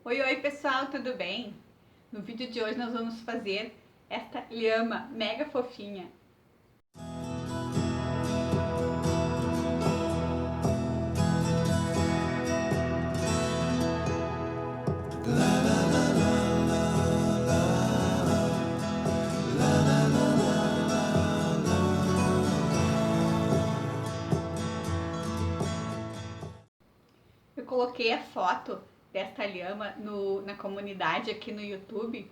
Oi, oi pessoal, tudo bem? No vídeo de hoje nós vamos fazer esta lhama mega fofinha. Eu coloquei a foto desta lhama na comunidade aqui no YouTube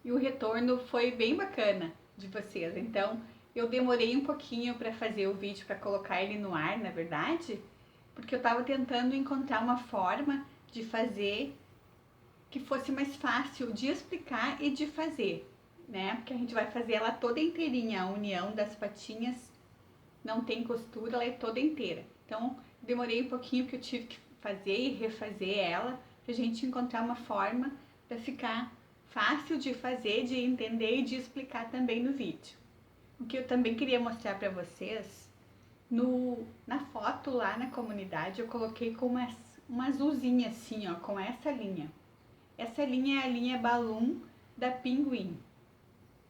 e o retorno foi bem bacana de vocês. Então eu demorei um pouquinho para fazer o vídeo, para colocar ele no ar, na verdade, porque eu estava tentando encontrar uma forma de fazer que fosse mais fácil de explicar e de fazer, né? Porque a gente vai fazer ela toda inteirinha, a união das patinhas não tem costura, ela é toda inteira. Então, demorei um pouquinho porque eu tive que fazer e refazer ela pra gente encontrar uma forma para ficar fácil de fazer, de entender e de explicar também no vídeo. O que eu também queria mostrar para vocês, na foto lá na comunidade eu coloquei com uma azulzinha assim, ó, com essa linha. Essa linha é a linha Balloon da Pinguim.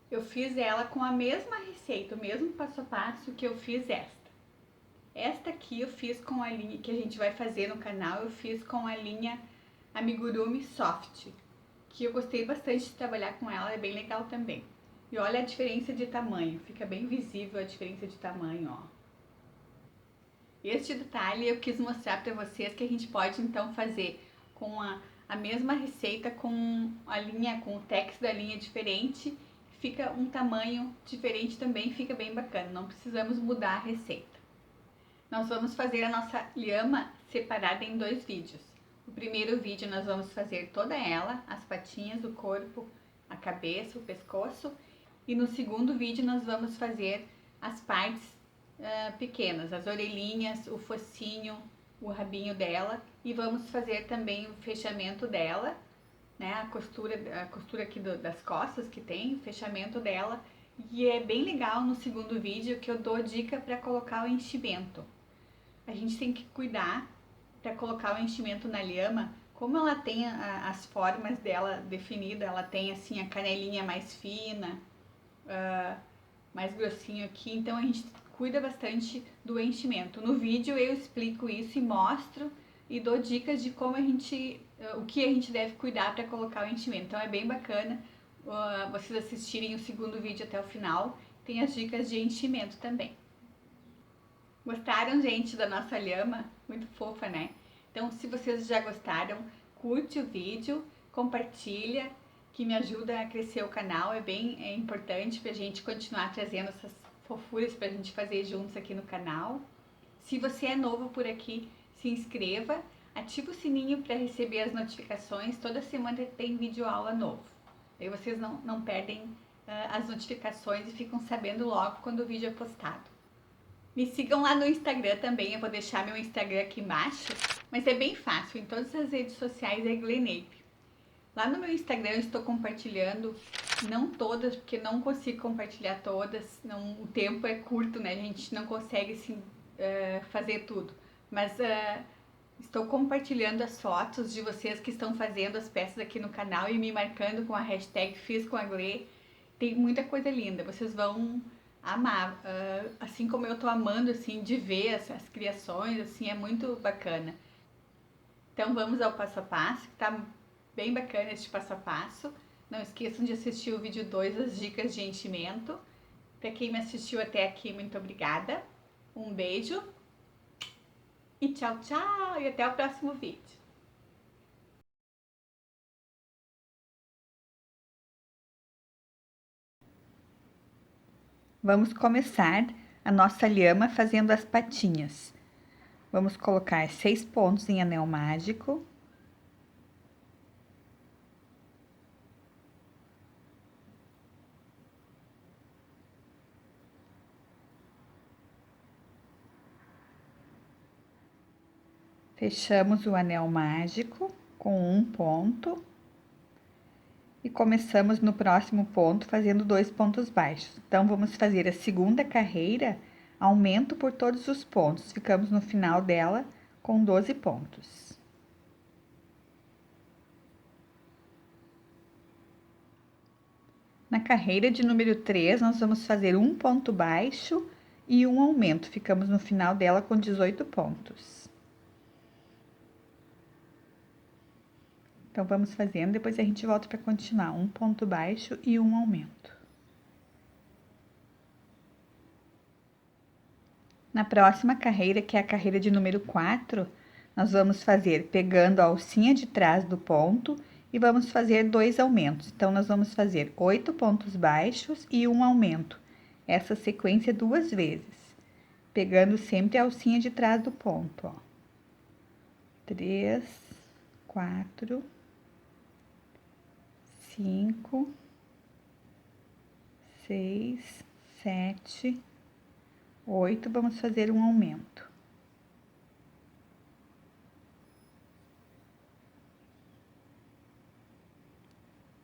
Eu fiz ela com a mesma receita, o mesmo passo a passo que eu fiz esta. Esta aqui eu fiz com a linha que a gente vai fazer no canal, eu fiz com a linha Amigurumi Soft, que eu gostei bastante de trabalhar com ela, é bem legal também. E olha a diferença de tamanho, fica bem visível a diferença de tamanho, ó. Este detalhe eu quis mostrar para vocês que a gente pode então fazer com a mesma receita com a linha, com o tex da linha diferente, fica um tamanho diferente também, fica bem bacana, não precisamos mudar a receita. Nós vamos fazer a nossa lhama separada em dois vídeos. O primeiro vídeo nós vamos fazer toda ela, as patinhas, o corpo, a cabeça, o pescoço, e no segundo vídeo nós vamos fazer as partes pequenas, as orelhinhas, o focinho, o rabinho dela, e vamos fazer também o fechamento dela, né, a costura aqui das costas que tem, o fechamento dela, e é bem legal no segundo vídeo que eu dou dica para colocar o enchimento. A gente tem que cuidar para colocar o enchimento na lhama, como ela tem as formas dela definida, ela tem assim a canelinha mais fina, mais grossinho aqui, então a gente cuida bastante do enchimento. No vídeo eu explico isso e mostro e dou dicas de como o que a gente deve cuidar para colocar o enchimento. Então é bem bacana vocês assistirem o segundo vídeo até o final, tem as dicas de enchimento também. Gostaram, gente, da nossa lhama? Muito fofa, né? Então, se vocês já gostaram, curte o vídeo, compartilha, que me ajuda a crescer o canal, é importante pra gente continuar trazendo essas fofuras pra gente fazer juntos aqui no canal. Se você é novo por aqui, se inscreva, ativa o sininho para receber as notificações, toda semana tem vídeo aula novo. Aí vocês não perdem as notificações e ficam sabendo logo quando o vídeo é postado. Me sigam lá no Instagram também, eu vou deixar meu Instagram aqui embaixo, mas é bem fácil, em todas as redes sociais é Glenape. Lá no meu Instagram eu estou compartilhando, não todas, porque não consigo compartilhar todas, o tempo é curto, né, a gente não consegue assim, fazer tudo, mas estou compartilhando as fotos de vocês que estão fazendo as peças aqui no canal e me marcando com a hashtag Fiz com a Gle. Tem muita coisa linda, vocês vão amar, assim como eu tô amando assim de ver as criações, assim, é muito bacana. Então vamos ao passo a passo, que tá bem bacana este passo a passo. Não esqueçam de assistir o vídeo 2, as dicas de enchimento. Para quem me assistiu até aqui, muito obrigada. Um beijo e tchau, tchau, e até o próximo vídeo. Vamos começar a nossa lhama fazendo as patinhas. Vamos colocar 6 pontos em anel mágico. Fechamos o anel mágico com um ponto. E começamos no próximo ponto fazendo 2 pontos baixos. Então, vamos fazer a segunda carreira, aumento por todos os pontos. Ficamos no final dela com 12 pontos. Na carreira de número 3, nós vamos fazer um ponto baixo e um aumento. Ficamos no final dela com 18 pontos. Então, vamos fazendo, depois a gente volta para continuar. Um ponto baixo e um aumento. Na próxima carreira, que é a carreira de número 4, nós vamos fazer pegando a alcinha de trás do ponto e vamos fazer 2 aumentos. Então, nós vamos fazer 8 pontos baixos e um aumento. Essa sequência 2 vezes, pegando sempre a alcinha de trás do ponto, ó. 3, 4, 5, 6, 7, 8, vamos fazer um aumento.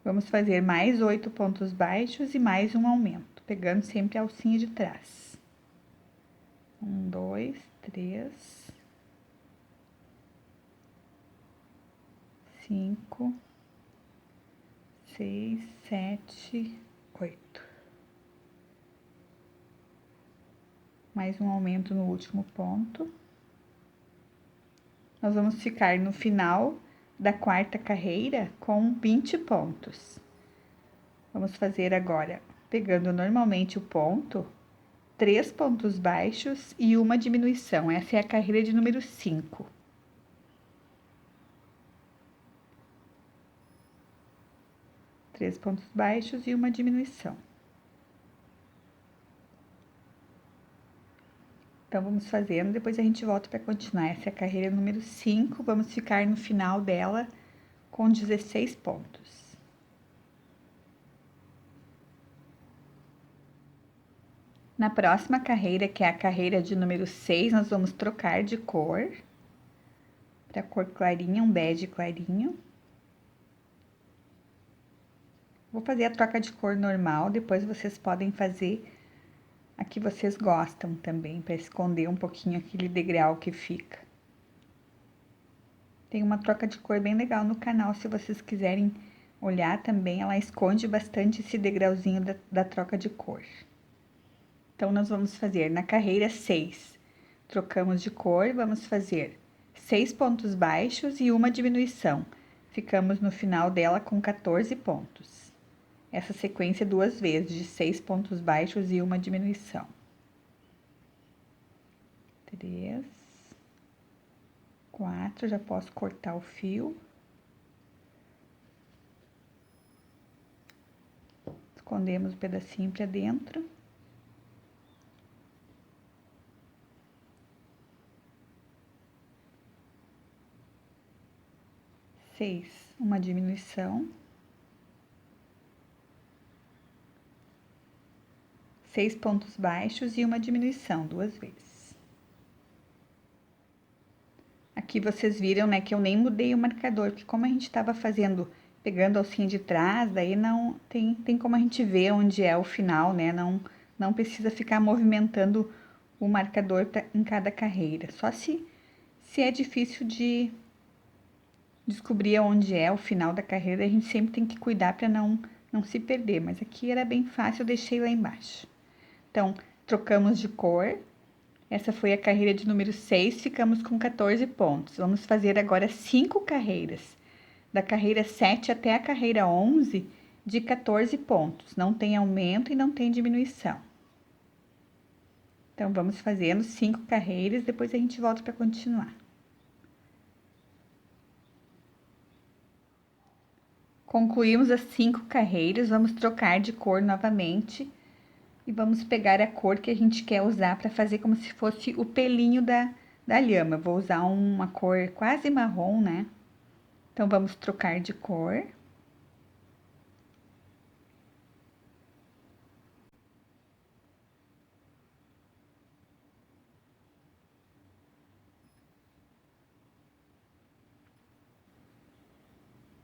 Vamos fazer mais 8 pontos baixos e mais um aumento, pegando sempre a alcinha de trás. 1, 2, 3, 5, 6, 7, 8. Mais um aumento no último ponto. Nós vamos ficar no final da quarta carreira com 20 pontos. Vamos fazer agora, pegando normalmente o ponto, 3 pontos baixos e uma diminuição. Essa é a carreira de número 5. Três pontos baixos e uma diminuição. Então, vamos fazendo, depois a gente volta para continuar. Essa é a carreira número 5, vamos ficar no final dela com 16 pontos. Na próxima carreira, que é a carreira de número 6, nós vamos trocar de cor para cor clarinha, um bege clarinho. Vou fazer a troca de cor normal, depois vocês podem fazer a que vocês gostam também, para esconder um pouquinho aquele degrau que fica. Tem uma troca de cor bem legal no canal, se vocês quiserem olhar também, ela esconde bastante esse degrauzinho da troca de cor. Então, nós vamos fazer na carreira 6, trocamos de cor, vamos fazer 6 pontos baixos e uma diminuição. Ficamos no final dela com 14 pontos. Essa sequência 2 vezes, de 6 pontos baixos e uma diminuição. 3, 4, já posso cortar o fio. Escondemos o pedacinho para dentro. Seis, uma diminuição. 6 pontos baixos e uma diminuição, 2 vezes. Aqui vocês viram, né, que eu nem mudei o marcador, porque como a gente estava fazendo, pegando a alcinha de trás, daí não tem como a gente ver onde é o final, né, não precisa ficar movimentando o marcador em cada carreira. Só se é difícil de descobrir onde é o final da carreira, a gente sempre tem que cuidar para não se perder, mas aqui era bem fácil, eu deixei lá embaixo. Então, trocamos de cor. Essa foi a carreira de número 6, ficamos com 14 pontos. Vamos fazer agora 5 carreiras. Da carreira 7 até a carreira 11, de 14 pontos. Não tem aumento e não tem diminuição. Então, vamos fazendo 5 carreiras, depois a gente volta para continuar. Concluímos as 5 carreiras, vamos trocar de cor novamente. E vamos pegar a cor que a gente quer usar para fazer como se fosse o pelinho da lhama. Vou usar uma cor quase marrom, né? Então, vamos trocar de cor.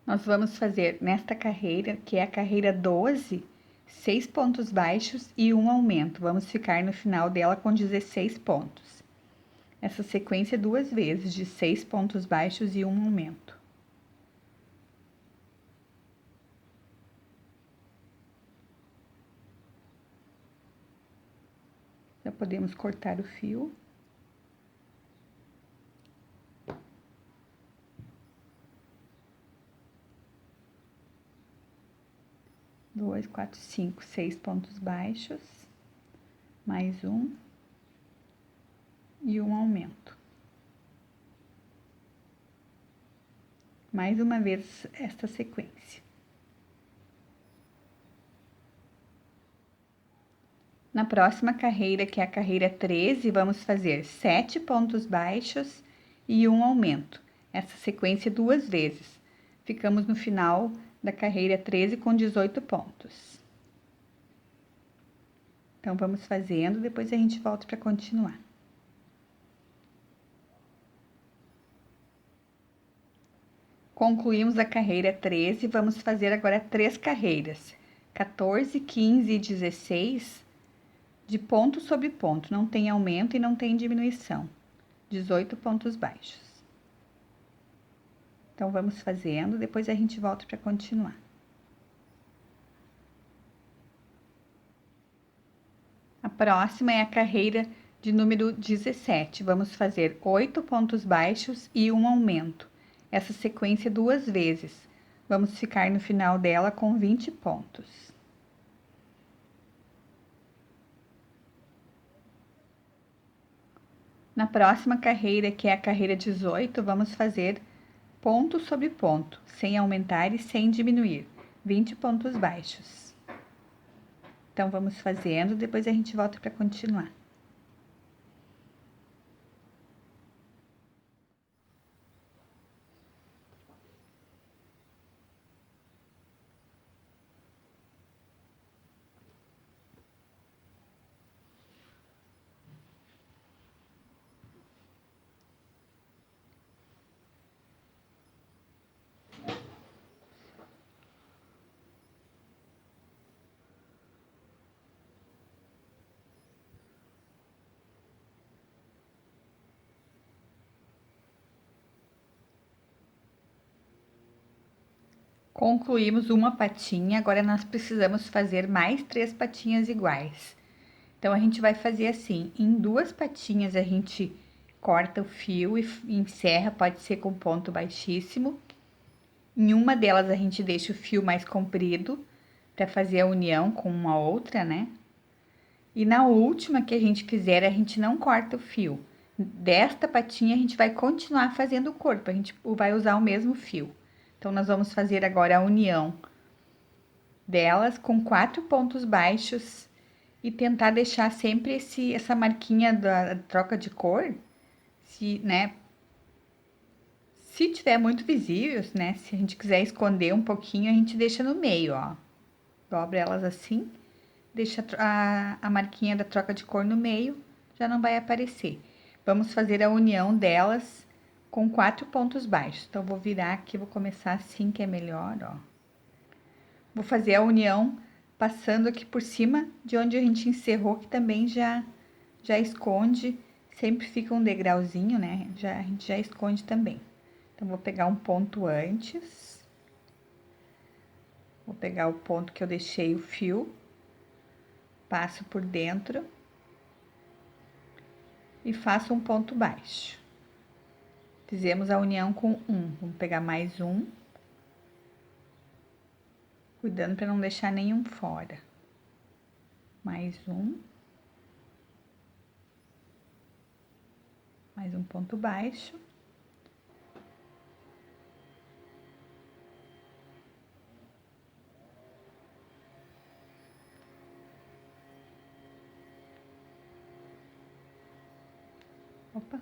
Nós vamos fazer nesta carreira, que é a carreira 12, 6 pontos baixos e um aumento. Vamos ficar no final dela com 16 pontos. Essa sequência 2 vezes, de 6 pontos baixos e um aumento. Já podemos cortar o fio. Dois, quatro, cinco, 6 pontos baixos, mais um e um aumento. Mais uma vez esta sequência. Na próxima carreira, que é a carreira 13, vamos fazer 7 pontos baixos e um aumento. Essa sequência 2 vezes. Ficamos no final da carreira 13 com 18 pontos. Então, vamos fazendo, depois a gente volta para continuar. Concluímos a carreira 13, vamos fazer agora 3 carreiras. 14, 15 e 16 de ponto sobre ponto, não tem aumento e não tem diminuição. 18 pontos baixos. Então, vamos fazendo, depois a gente volta para continuar. A próxima é a carreira de número 17. Vamos fazer 8 pontos baixos e um aumento. Essa sequência 2 vezes. Vamos ficar no final dela com 20 pontos. Na próxima carreira, que é a carreira 18, vamos fazer ponto sobre ponto, sem aumentar e sem diminuir, 20 pontos baixos. Então, vamos fazendo, depois a gente volta para continuar. Concluímos uma patinha, agora nós precisamos fazer mais 3 patinhas iguais. Então, a gente vai fazer assim, em 2 patinhas a gente corta o fio e encerra, pode ser com ponto baixíssimo. Em uma delas a gente deixa o fio mais comprido, para fazer a união com uma outra, né? E na última que a gente fizer, a gente não corta o fio. Desta patinha a gente vai continuar fazendo o corpo, a gente vai usar o mesmo fio. Então, nós vamos fazer agora a união delas com 4 pontos baixos e tentar deixar sempre essa marquinha da troca de cor, né? Se tiver muito visível, né? Se a gente quiser esconder um pouquinho, a gente deixa no meio, ó. Dobra elas assim, deixa a marquinha da troca de cor no meio, já não vai aparecer. Vamos fazer a união delas com 4 pontos baixos. Então, vou virar aqui, vou começar assim que é melhor, ó. Vou fazer a união passando aqui por cima de onde a gente encerrou, que também já esconde, sempre fica um degrauzinho, né? A gente já esconde também. Então, vou pegar um ponto antes. Vou pegar o ponto que eu deixei o fio. Passo por dentro. E faço um ponto baixo. Fizemos a união com um. Vamos pegar mais um. Cuidando para não deixar nenhum fora. Mais um. Mais um ponto baixo. Opa.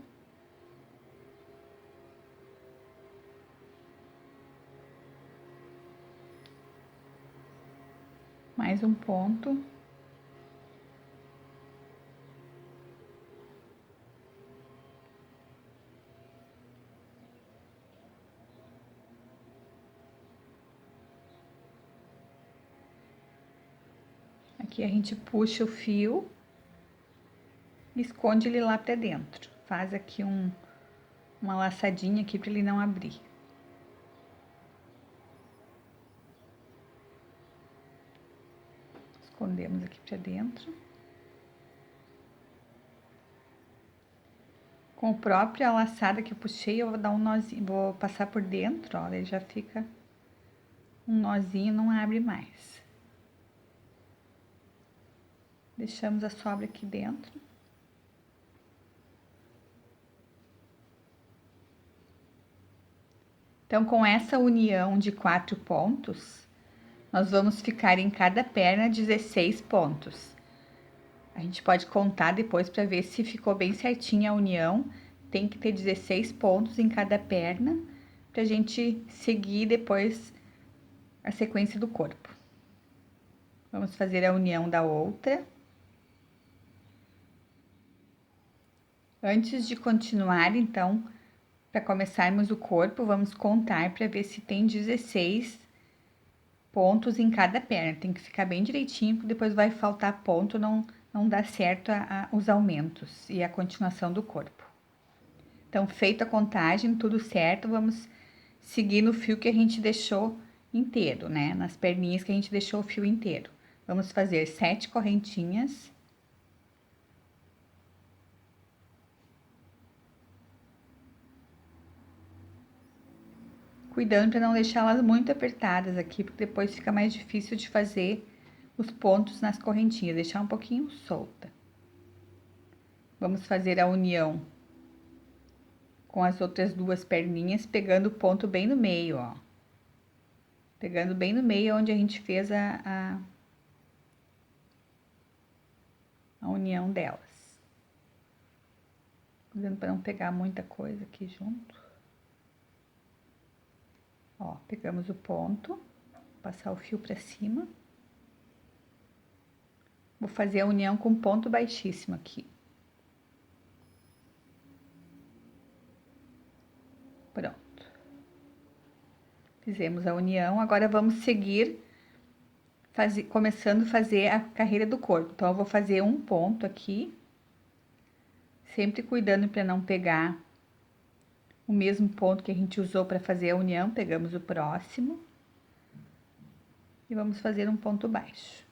Mais um ponto. Aqui a gente puxa o fio, esconde ele lá pra dentro. Faz aqui uma laçadinha aqui para ele não abrir. Escondemos aqui pra dentro. Com a própria laçada que eu puxei, eu vou dar um nozinho, vou passar por dentro, ó, ele já fica um nozinho, não abre mais. Deixamos a sobra aqui dentro. Então, com essa união de 4 pontos, nós vamos ficar em cada perna 16 pontos. A gente pode contar depois para ver se ficou bem certinha a união. Tem que ter 16 pontos em cada perna para a gente seguir depois a sequência do corpo. Vamos fazer a união da outra. Antes de continuar, então, para começarmos o corpo, vamos contar para ver se tem 16 pontos em cada perna. Tem que ficar bem direitinho, porque depois vai faltar ponto, não dá certo os aumentos e a continuação do corpo. Então, feita a contagem, tudo certo, vamos seguir no fio que a gente deixou inteiro, né? Nas perninhas que a gente deixou o fio inteiro. Vamos fazer 7 correntinhas. Cuidando para não deixá-las muito apertadas aqui, porque depois fica mais difícil de fazer os pontos nas correntinhas, deixar um pouquinho solta. Vamos fazer a união com as outras duas perninhas, pegando o ponto bem no meio, ó. Pegando bem no meio onde a gente fez a união delas. Cuidando para não pegar muita coisa aqui junto. Ó, pegamos o ponto, passar o fio para cima. Vou fazer a união com ponto baixíssimo aqui. Pronto. Fizemos a união, agora vamos seguir começando a fazer a carreira do corpo. Então, eu vou fazer um ponto aqui, sempre cuidando para não pegar o mesmo ponto que a gente usou para fazer a união. Pegamos o próximo e vamos fazer um ponto baixo.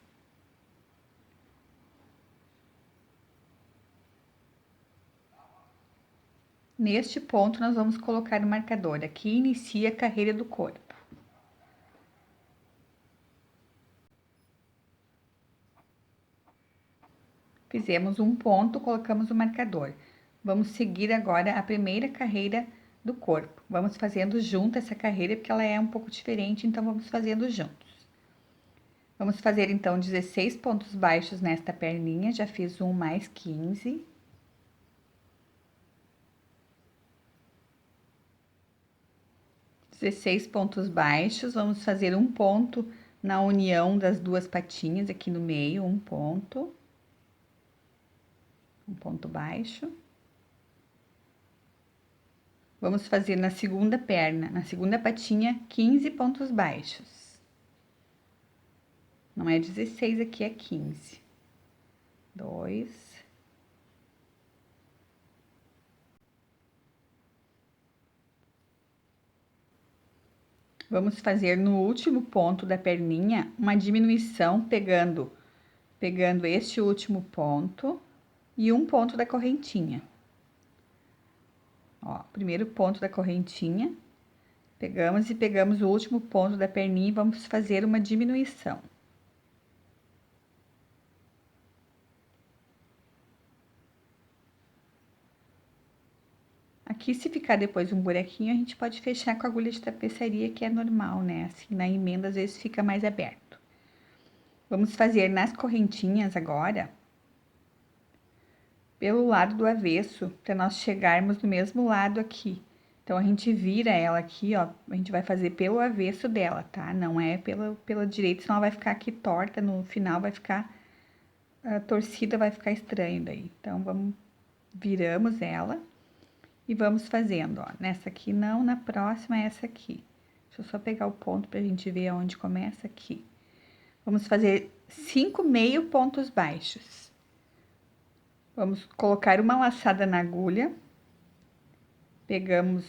Neste ponto, nós vamos colocar o marcador. Aqui inicia a carreira do corpo. Fizemos um ponto, colocamos o marcador. Vamos seguir agora a primeira carreira do corpo. Vamos fazendo junto essa carreira, porque ela é um pouco diferente, então vamos fazendo juntos. Vamos fazer, então, 16 pontos baixos nesta perninha. Já fiz um mais 15. Dezesseis pontos baixos, vamos fazer um ponto na união das duas patinhas aqui no meio, um ponto baixo. Vamos fazer na segunda perna, na segunda patinha, 15 pontos baixos. Não é 16, aqui é 15. 2. Vamos fazer no último ponto da perninha uma diminuição pegando este último ponto e um ponto da correntinha. Ó, primeiro ponto da correntinha, pegamos o último ponto da perninha e vamos fazer uma diminuição. Aqui, se ficar depois um buraquinho, a gente pode fechar com a agulha de tapeçaria, que é normal, né? Assim, na emenda, às vezes, fica mais aberto. Vamos fazer nas correntinhas agora, pelo lado do avesso, para nós chegarmos no mesmo lado aqui. Então, a gente vira ela aqui, ó, a gente vai fazer pelo avesso dela, tá? Não é pela direita, senão ela vai ficar aqui torta, no final vai ficar torcida, vai ficar estranho daí. Então, viramos ela e vamos fazendo, ó. Nessa aqui não, na próxima é essa aqui. Deixa eu só pegar o ponto pra gente ver aonde começa aqui. Vamos fazer 5 meio pontos baixos. Vamos colocar uma laçada na agulha. Pegamos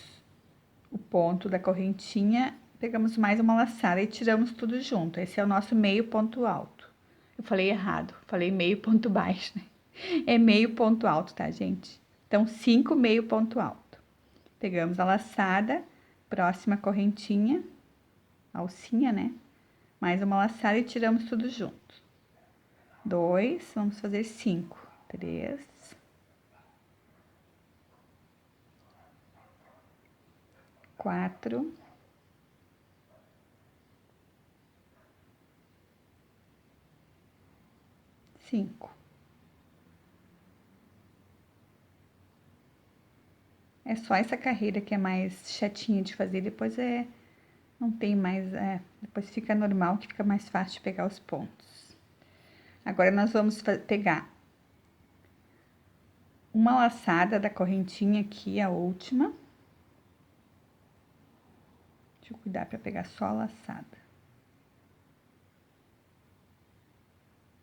o ponto da correntinha, pegamos mais uma laçada e tiramos tudo junto. Esse é o nosso meio ponto alto. Eu falei errado, falei meio ponto baixo, né? É meio ponto alto, tá, gente? Então, 5 meio ponto alto. Pegamos a laçada, próxima correntinha, alcinha, né? Mais uma laçada e tiramos tudo junto. 2, vamos fazer 5. 3, 4, 5. É só essa carreira que é mais chatinha de fazer, depois não tem mais, depois fica normal, que fica mais fácil de pegar os pontos. Agora, nós vamos pegar uma laçada da correntinha aqui, a última. Deixa eu cuidar para pegar só a laçada.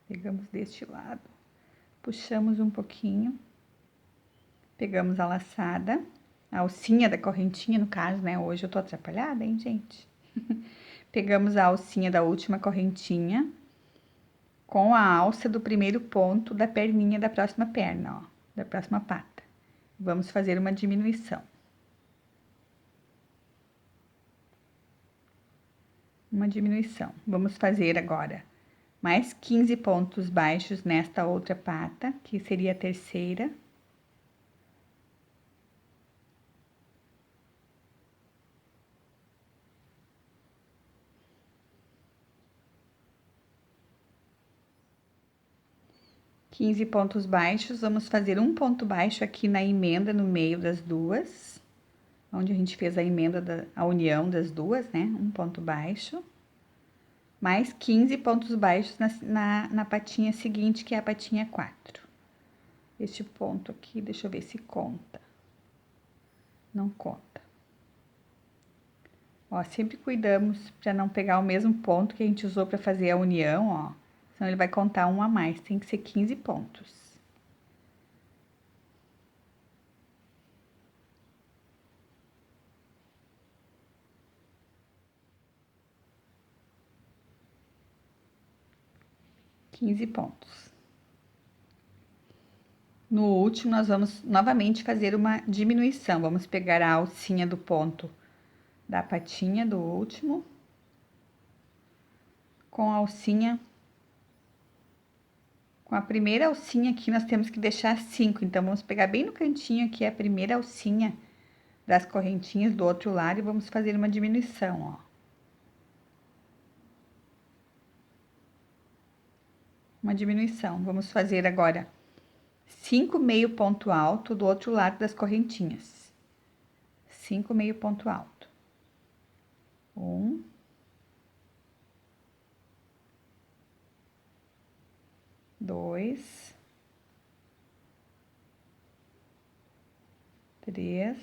Pegamos deste lado, puxamos um pouquinho, pegamos a laçada, a alcinha da correntinha, no caso, né? Hoje eu tô atrapalhada, hein, gente? Pegamos a alcinha da última correntinha com a alça do primeiro ponto da perninha da próxima perna, ó, da próxima pata. Vamos fazer uma diminuição. Uma diminuição. Vamos fazer agora mais 15 pontos baixos nesta outra pata, que seria a terceira. Quinze pontos baixos, vamos fazer um ponto baixo aqui na emenda no meio das duas, onde a gente fez a emenda, a união das duas, né? Um ponto baixo. Mais 15 pontos baixos na patinha seguinte, que é a patinha 4. Este ponto aqui, deixa eu ver se conta. Não conta. Ó, sempre cuidamos para não pegar o mesmo ponto que a gente usou para fazer a união, ó. Senão ele vai contar um a mais, tem que ser 15 pontos. Pontos. No último, nós vamos novamente fazer uma diminuição. Vamos pegar a alcinha do ponto da patinha do último, com a alcinha, com a primeira alcinha aqui, nós temos que deixar 5. Então, vamos pegar bem no cantinho aqui a primeira alcinha das correntinhas do outro lado e vamos fazer uma diminuição, ó. Uma diminuição. Vamos fazer agora 5 meio ponto alto do outro lado das correntinhas. 5 meio ponto alto. 1, 2, 3,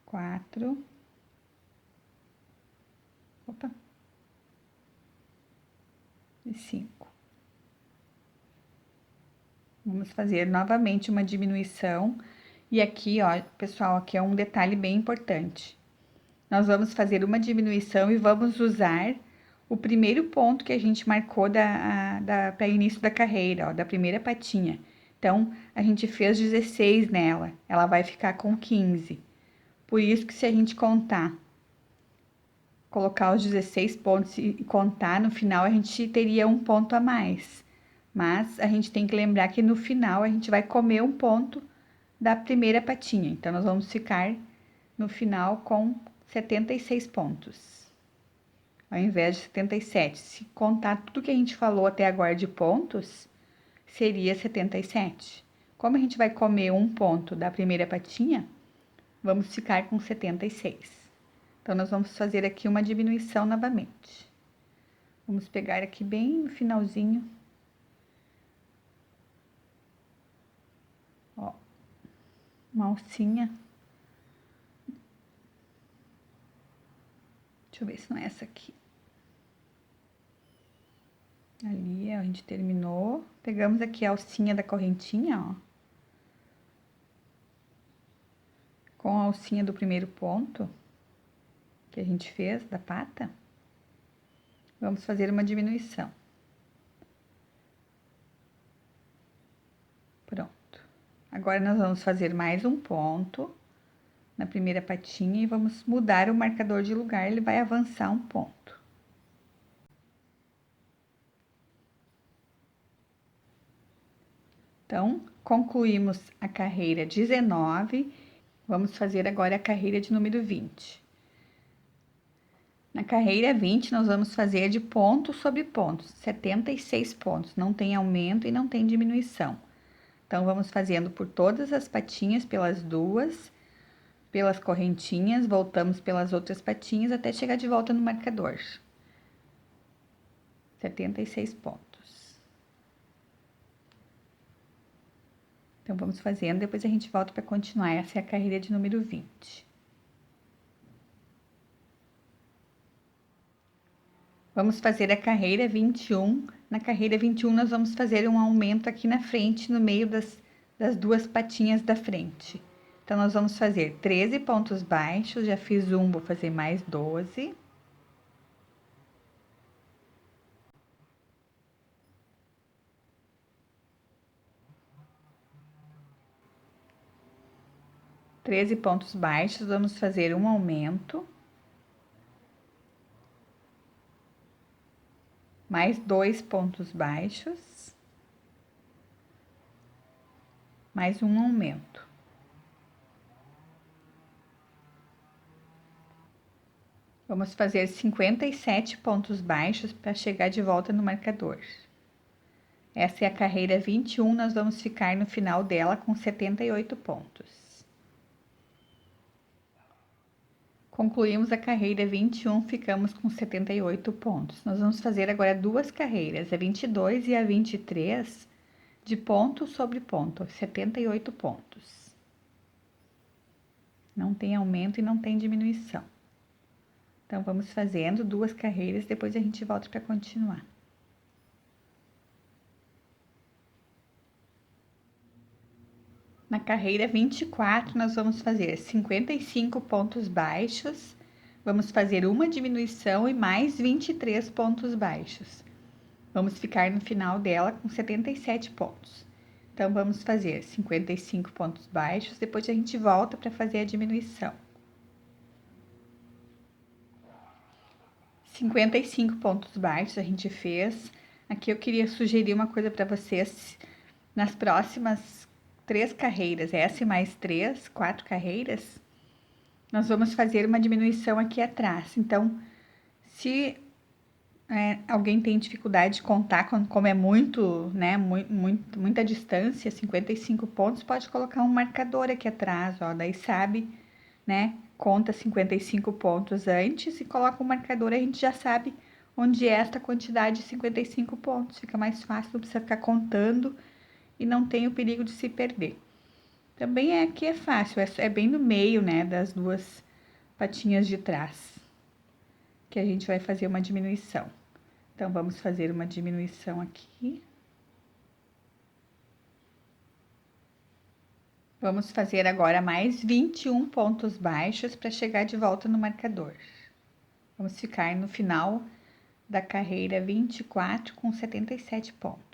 4, opa, e 5. Vamos fazer novamente uma diminuição. E aqui, ó, pessoal, aqui é um detalhe bem importante. Nós vamos fazer uma diminuição e vamos usar o primeiro ponto que a gente marcou para início da carreira, ó, da primeira patinha. Então, a gente fez 16 nela, ela vai ficar com 15. Por isso que se a gente colocar os 16 pontos e contar, no final a gente teria um ponto a mais. Mas a gente tem que lembrar que no final a gente vai comer um ponto da primeira patinha. Então, nós vamos ficar no final com 76 pontos, ao invés de 77. Se contar tudo que a gente falou até agora de pontos, seria 77. Como a gente vai comer um ponto da primeira patinha, vamos ficar com 76. Então, nós vamos fazer aqui uma diminuição novamente. Vamos pegar aqui bem no finalzinho. Ó, uma alcinha. Deixa eu ver se não é essa aqui. Ali, a gente terminou. Pegamos aqui a alcinha da correntinha, ó. Com a alcinha do primeiro ponto que a gente fez da pata. Vamos fazer uma diminuição. Agora, nós vamos fazer mais um ponto na primeira patinha e vamos mudar o marcador de lugar, ele vai avançar um ponto. Então, concluímos a carreira 19, vamos fazer agora a carreira de número 20. Na carreira 20, nós vamos fazer de ponto sobre ponto, 76 pontos, não tem aumento e não tem diminuição. Então, vamos fazendo por todas as patinhas, pelas duas, pelas correntinhas, voltamos pelas outras patinhas até chegar de volta no marcador. 76 pontos. Então, vamos fazendo, depois a gente volta para continuar. Essa é a carreira de número 20. Vamos fazer a carreira 21. Na carreira 21, nós vamos fazer um aumento aqui na frente, no meio das duas patinhas da frente. Então, nós vamos fazer 13 pontos baixos, já fiz um, vou fazer mais 12. Treze pontos baixos, vamos fazer um aumento. Mais 2 pontos baixos. Mais um aumento. Vamos fazer 57 pontos baixos para chegar de volta no marcador. Essa é a carreira 21, nós vamos ficar no final dela com 78 pontos. Concluímos a carreira 21, ficamos com 78 pontos. Nós vamos fazer agora duas carreiras, a 22 e a 23, de ponto sobre ponto, 78 pontos. Não tem aumento e não tem diminuição. Então, vamos fazendo duas carreiras, depois a gente volta para continuar. Na carreira 24, nós vamos fazer 55 pontos baixos, vamos fazer uma diminuição e mais 23 pontos baixos. Vamos ficar no final dela com 77 pontos. Então, vamos fazer 55 pontos baixos, depois a gente volta para fazer a diminuição. 55 pontos baixos a gente fez. Aqui eu queria sugerir uma coisa para vocês. Nas próximas 3 carreiras, essa e mais 3, 4 carreiras, nós vamos fazer uma diminuição aqui atrás. Então, se alguém tem dificuldade de contar, como é muito, né, muita distância, 55 pontos, pode colocar um marcador aqui atrás, ó, daí sabe, né, conta 55 pontos antes e coloca um marcador, a gente já sabe onde é esta quantidade de 55 pontos, fica mais fácil, não precisa ficar contando e não tem o perigo de se perder. Também aqui é fácil, é bem no meio, né, das duas patinhas de trás, que a gente vai fazer uma diminuição. Então, vamos fazer uma diminuição aqui. Vamos fazer agora mais 21 pontos baixos para chegar de volta no marcador. Vamos ficar no final da carreira 24 com 77 pontos.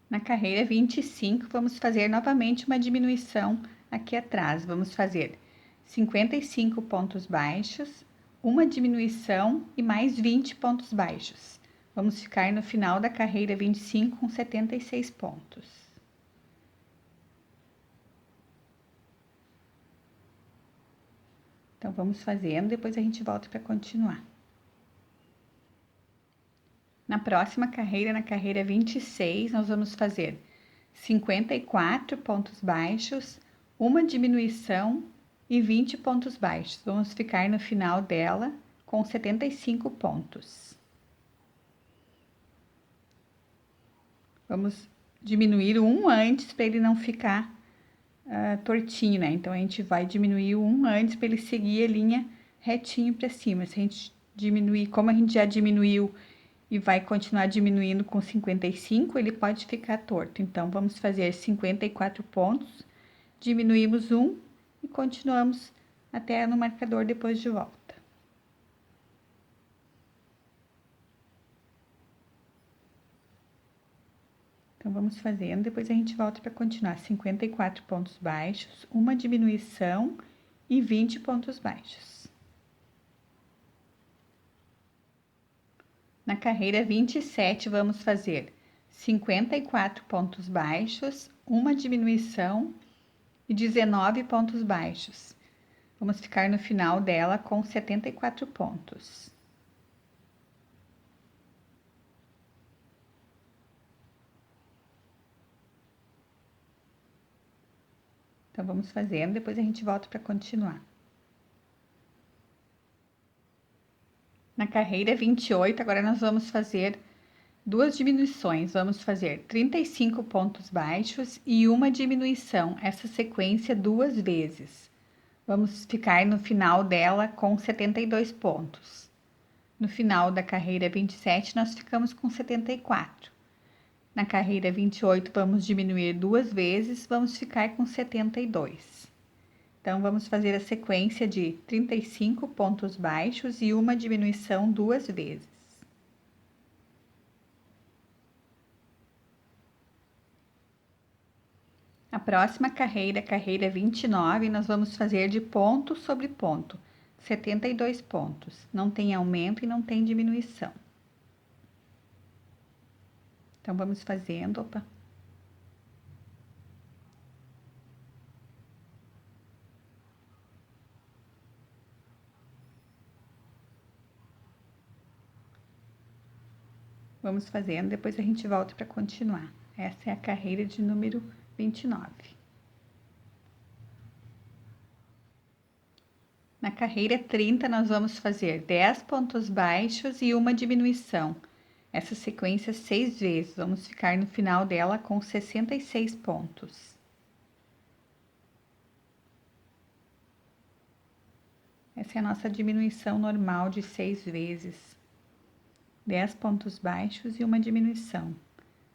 Na carreira 25, vamos fazer novamente uma diminuição aqui atrás. Vamos fazer 55 pontos baixos, uma diminuição e mais 20 pontos baixos. Vamos ficar no final da carreira 25 com 76 pontos. Então, vamos fazendo, depois a gente volta para continuar. Na próxima carreira, na carreira 26, nós vamos fazer 54 pontos baixos, uma diminuição e 20 pontos baixos. Vamos ficar no final dela com 75 pontos. Vamos diminuir um antes para ele não ficar tortinho, né? Então, a gente vai diminuir um antes para ele seguir a linha retinho para cima. Se a gente diminuir, como a gente já diminuiu e vai continuar diminuindo com 55, ele pode ficar torto. Então, vamos fazer 54 pontos, diminuímos um e continuamos até no marcador depois de volta. Então, vamos fazendo, depois a gente volta para continuar. 54 pontos baixos, uma diminuição e 20 pontos baixos. Na carreira 27, vamos fazer 54 pontos baixos, uma diminuição e 19 pontos baixos. Vamos ficar no final dela com 74 pontos. Então, vamos fazendo, depois a gente volta para continuar. Na carreira 28, agora nós vamos fazer duas diminuições. Vamos fazer 35 pontos baixos e uma diminuição, essa sequência duas vezes. Vamos ficar no final dela com 72 pontos. No final da carreira 27, nós ficamos com 74. Na carreira 28, vamos diminuir duas vezes, vamos ficar com 72. Então, vamos fazer a sequência de 35 pontos baixos e uma diminuição duas vezes. A próxima carreira, carreira 29, nós vamos fazer de ponto sobre ponto, 72 pontos. Não tem aumento e não tem diminuição. Então, vamos fazendo, opa. Vamos fazendo, depois a gente volta para continuar. Essa é a carreira de número 29. Na carreira 30, nós vamos fazer 10 pontos baixos e uma diminuição. Essa sequência 6 vezes, vamos ficar no final dela com 66 pontos. Essa é a nossa diminuição normal de 6 vezes. 10 pontos baixos e uma diminuição.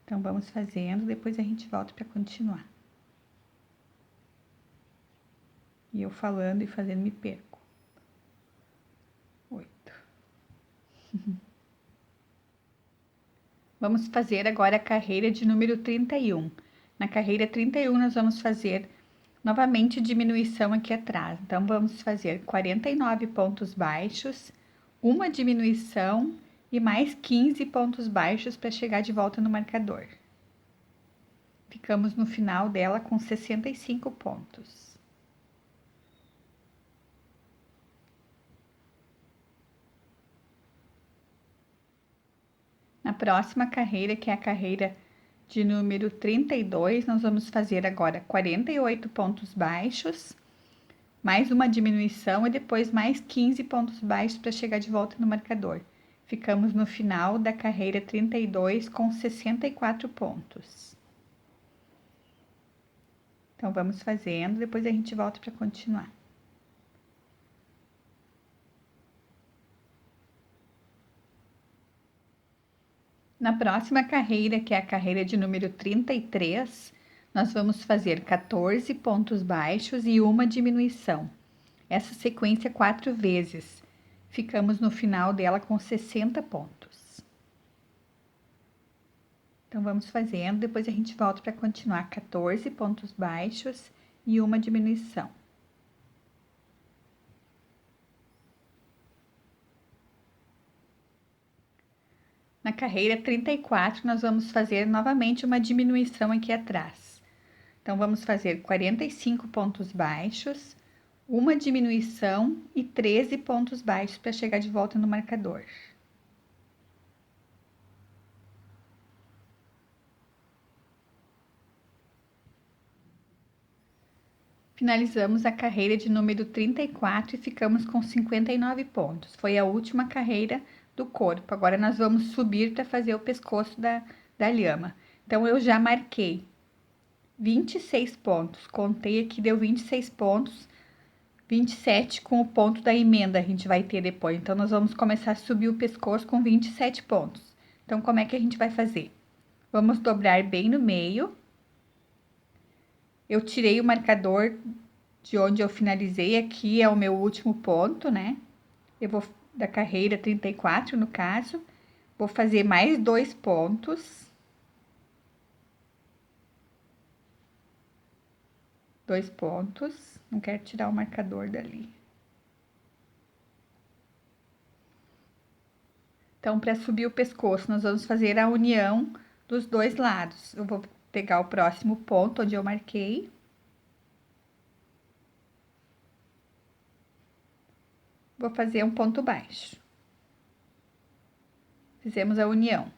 Então, vamos fazendo, depois a gente volta para continuar. E eu falando e fazendo me perco. 8. Vamos fazer agora a carreira de número 31. Na carreira 31, nós vamos fazer novamente diminuição aqui atrás. Então, vamos fazer 49 pontos baixos, uma diminuição e mais 15 pontos baixos para chegar de volta no marcador. Ficamos no final dela com 65 pontos. Na próxima carreira, que é a carreira de número 32, nós vamos fazer agora 48 pontos baixos, mais uma diminuição e depois mais 15 pontos baixos para chegar de volta no marcador. Ficamos no final da carreira 32 com 64 pontos. Então, vamos fazendo, depois a gente volta para continuar. Na próxima carreira, que é a carreira de número 33, nós vamos fazer 14 pontos baixos e uma diminuição. Essa sequência 4 vezes. Ficamos no final dela com 60 pontos. Então, vamos fazendo, depois a gente volta para continuar. 14 pontos baixos e uma diminuição. Na carreira 34, nós vamos fazer novamente uma diminuição aqui atrás. Então, vamos fazer 45 pontos baixos, uma diminuição e 13 pontos baixos para chegar de volta no marcador. Finalizamos a carreira de número 34 e ficamos com 59 pontos. Foi a última carreira do corpo. Agora, nós vamos subir para fazer o pescoço da lhama. Então, eu já marquei 26 pontos. Contei aqui, deu 26 pontos. 27 com o ponto da emenda a gente vai ter depois. Então, nós vamos começar a subir o pescoço com 27 pontos. Então, como é que a gente vai fazer? Vamos dobrar bem no meio. Eu tirei o marcador de onde eu finalizei, aqui é o meu último ponto, né? Eu vou, da carreira 34, no caso, vou fazer mais 2 pontos. 2 pontos, não quero tirar o marcador dali. Então, para subir o pescoço, nós vamos fazer a união dos dois lados. Eu vou pegar o próximo ponto onde eu marquei. Vou fazer um ponto baixo. Fizemos a união.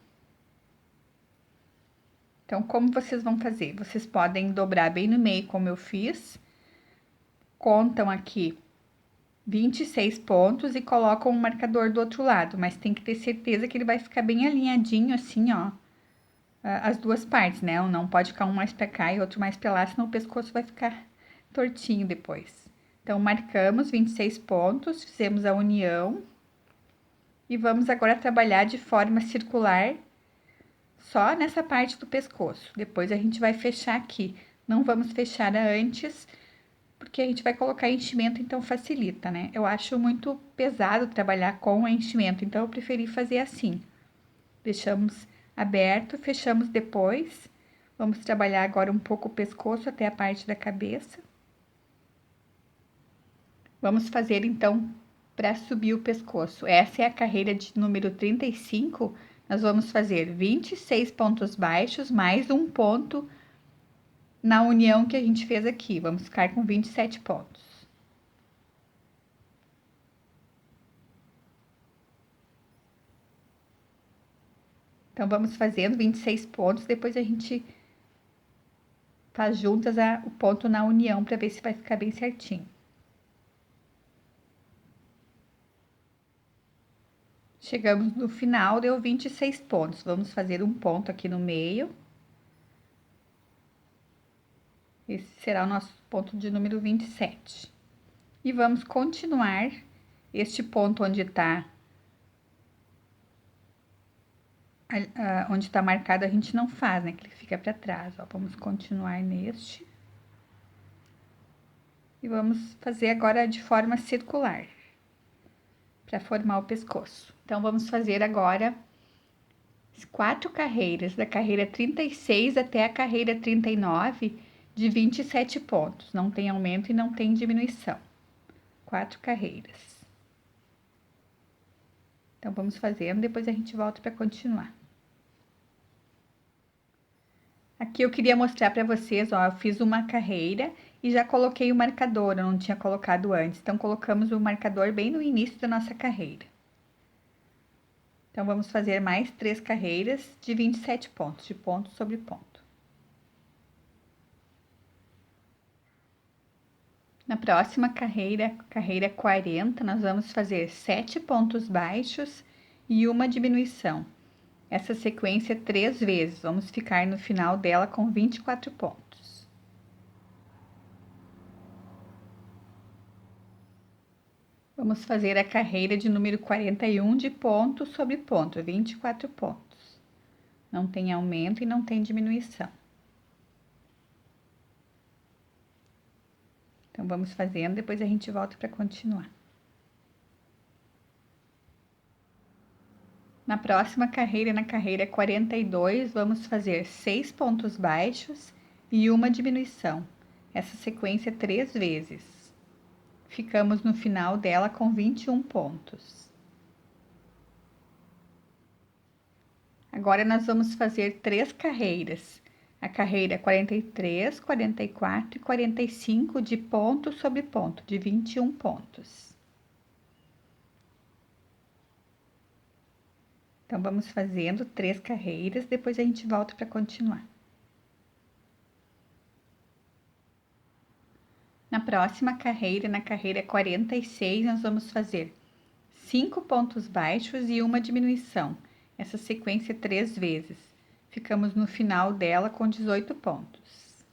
Então, como vocês vão fazer? Vocês podem dobrar bem no meio, como eu fiz. Contam aqui 26 pontos e colocam o marcador do outro lado, mas tem que ter certeza que ele vai ficar bem alinhadinho assim, ó, as duas partes, né? Não pode ficar um mais pra cá e outro mais pra lá, senão o pescoço vai ficar tortinho depois. Então, marcamos 26 pontos, fizemos a união e vamos agora trabalhar de forma circular só nessa parte do pescoço. Depois a gente vai fechar aqui. Não vamos fechar antes, porque a gente vai colocar enchimento, então facilita, né? Eu acho muito pesado trabalhar com enchimento, então eu preferi fazer assim. Deixamos aberto, fechamos depois. Vamos trabalhar agora um pouco o pescoço até a parte da cabeça. Vamos fazer então para subir o pescoço. Essa é a carreira de número 35. Nós vamos fazer 26 pontos baixos mais um ponto na união que a gente fez aqui. Vamos ficar com 27 pontos. Então, vamos fazendo 26 pontos, depois a gente faz juntas o ponto na união para ver se vai ficar bem certinho. Chegamos no final, deu 26 pontos. Vamos fazer um ponto aqui no meio. Esse será o nosso ponto de número 27. E vamos continuar este ponto onde está marcado, a gente não faz, né? Que ele fica para trás, ó. Vamos continuar neste. E vamos fazer agora de forma circular, para formar o pescoço. Então, vamos fazer agora 4 carreiras, da carreira 36 até a carreira 39, de 27 pontos. Não tem aumento e não tem diminuição. 4 carreiras. Então, vamos fazendo, depois a gente volta para continuar. Aqui eu queria mostrar para vocês, ó, eu fiz uma carreira e já coloquei o marcador, eu não tinha colocado antes. Então, colocamos o marcador bem no início da nossa carreira. Então, vamos fazer mais 3 carreiras de 27 pontos, de ponto sobre ponto. Na próxima carreira, carreira 40, nós vamos fazer 7 pontos baixos e uma diminuição. Essa sequência 3 vezes, vamos ficar no final dela com 24 pontos. Vamos fazer a carreira de número 41 de ponto sobre ponto, 24 pontos. Não tem aumento e não tem diminuição. Então, vamos fazendo, depois a gente volta para continuar. Na próxima carreira, na carreira 42, vamos fazer 6 pontos baixos e uma diminuição. Essa sequência 3 vezes. Ficamos no final dela com 21 pontos. Agora, nós vamos fazer 3 carreiras. A carreira 43, 44 e 45 de ponto sobre ponto, de 21 pontos. Então, vamos fazendo 3 carreiras, depois a gente volta para continuar. Na próxima carreira, na carreira 46, nós vamos fazer 5 pontos baixos e uma diminuição. Essa sequência 3 vezes. Ficamos no final dela com 18 pontos.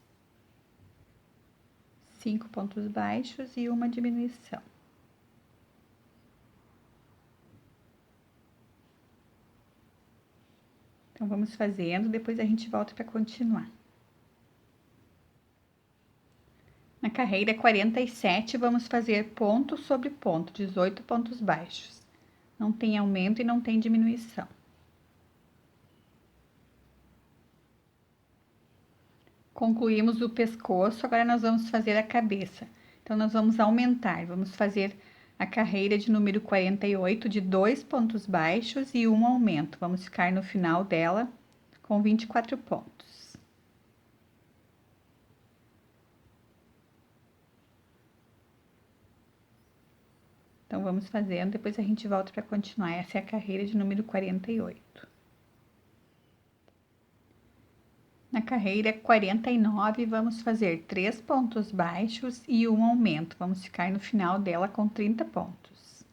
5 pontos baixos e uma diminuição. Então, vamos fazendo, depois a gente volta para continuar. Na carreira 47, vamos fazer ponto sobre ponto, 18 pontos baixos. Não tem aumento e não tem diminuição. Concluímos o pescoço, agora nós vamos fazer a cabeça. Então, nós vamos aumentar, vamos fazer a carreira de número 48 de 2 pontos baixos e um aumento. Vamos ficar no final dela com 24 pontos. Então, vamos fazendo, depois a gente volta para continuar. Essa é a carreira de número 48. Na carreira 49, vamos fazer 3 pontos baixos e um aumento. Vamos ficar no final dela com 30 pontos.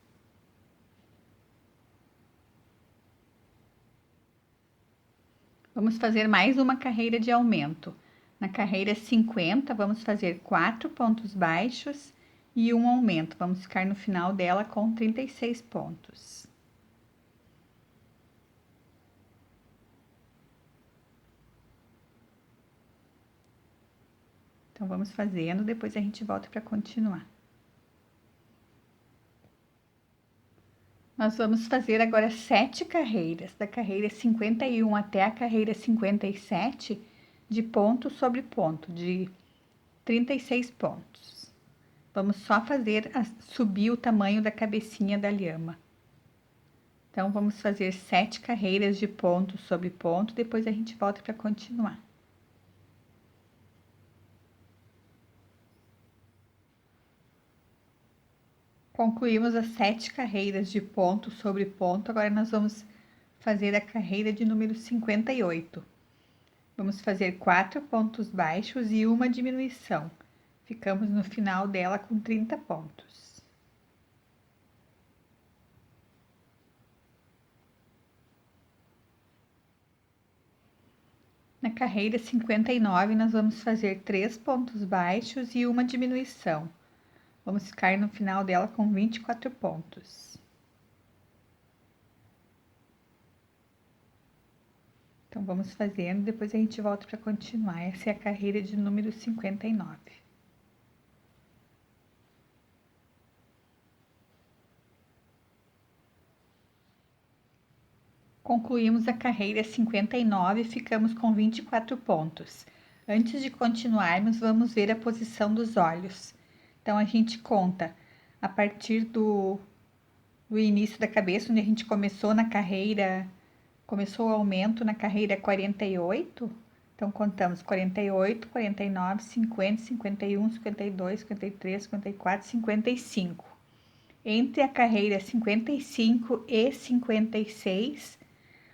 Vamos fazer mais uma carreira de aumento. Na carreira 50, vamos fazer 4 pontos baixos e um aumento. Vamos ficar no final dela com 36 pontos. Então, vamos fazendo, depois a gente volta para continuar. Nós vamos fazer agora 7 carreiras, da carreira 51 até a carreira 57, de ponto sobre ponto, de 36 pontos. Vamos só fazer, subir o tamanho da cabecinha da lhama. Então, vamos fazer 7 carreiras de ponto sobre ponto, depois a gente volta para continuar. Concluímos as 7 carreiras de ponto sobre ponto, agora nós vamos fazer a carreira de número 58. Vamos fazer 4 pontos baixos e uma diminuição. Ficamos no final dela com 30 pontos. Na carreira 59, nós vamos fazer 3 pontos baixos e uma diminuição. Vamos ficar no final dela com 24 pontos. Então, vamos fazendo, depois a gente volta para continuar. Essa é a carreira de número 59. Concluímos a carreira 59 e ficamos com 24 pontos. Antes de continuarmos, vamos ver a posição dos olhos. Então, a gente conta a partir do início da cabeça, onde a gente começou na carreira, começou o aumento na carreira 48. Então, contamos 48, 49, 50, 51, 52, 53, 54, 55. Entre a carreira 55 e 56,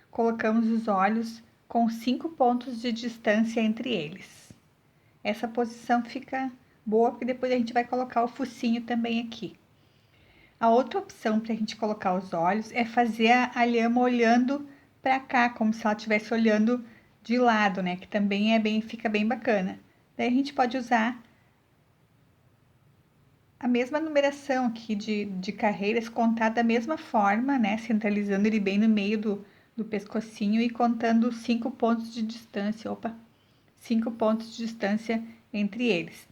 colocamos os olhos com 5 pontos de distância entre eles. Essa posição fica boa, porque depois a gente vai colocar o focinho também aqui. A outra opção para a gente colocar os olhos é fazer a lhama olhando para cá, como se ela estivesse olhando de lado, né? Que também fica bem bacana. Daí a gente pode usar a mesma numeração aqui de carreiras, contar da mesma forma, né? Centralizando ele bem no meio do pescocinho e contando 5 pontos de distância. 5 pontos de distância entre eles.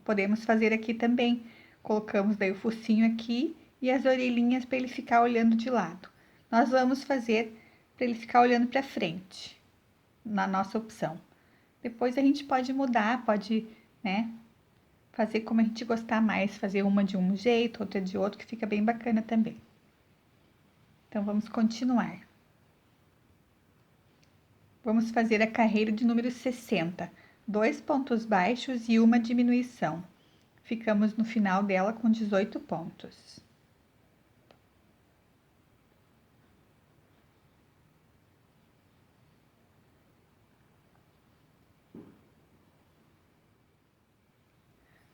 Podemos fazer aqui também. Colocamos daí o focinho aqui e as orelhinhas para ele ficar olhando de lado. Nós vamos fazer para ele ficar olhando para frente, na nossa opção. Depois a gente pode mudar, pode, né, fazer como a gente gostar mais, fazer uma de um jeito, outra de outro, que fica bem bacana também. Então, vamos continuar. Vamos fazer a carreira de número 60, 2 pontos baixos e uma diminuição. Ficamos no final dela com 18 pontos.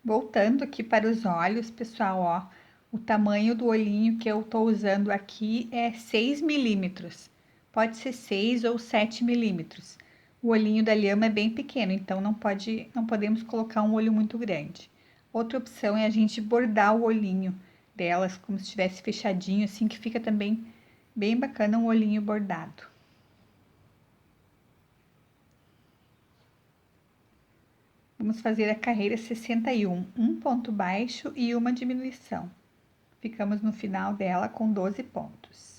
Voltando aqui para os olhos, pessoal, ó, o tamanho do olhinho que eu tô usando aqui é 6 milímetros. Pode ser 6 ou 7 milímetros. O olhinho da lhama é bem pequeno, então não podemos colocar um olho muito grande. Outra opção é a gente bordar o olhinho delas, como se estivesse fechadinho, assim, que fica também bem bacana um olhinho bordado. Vamos fazer a carreira 61, um ponto baixo e uma diminuição. Ficamos no final dela com 12 pontos.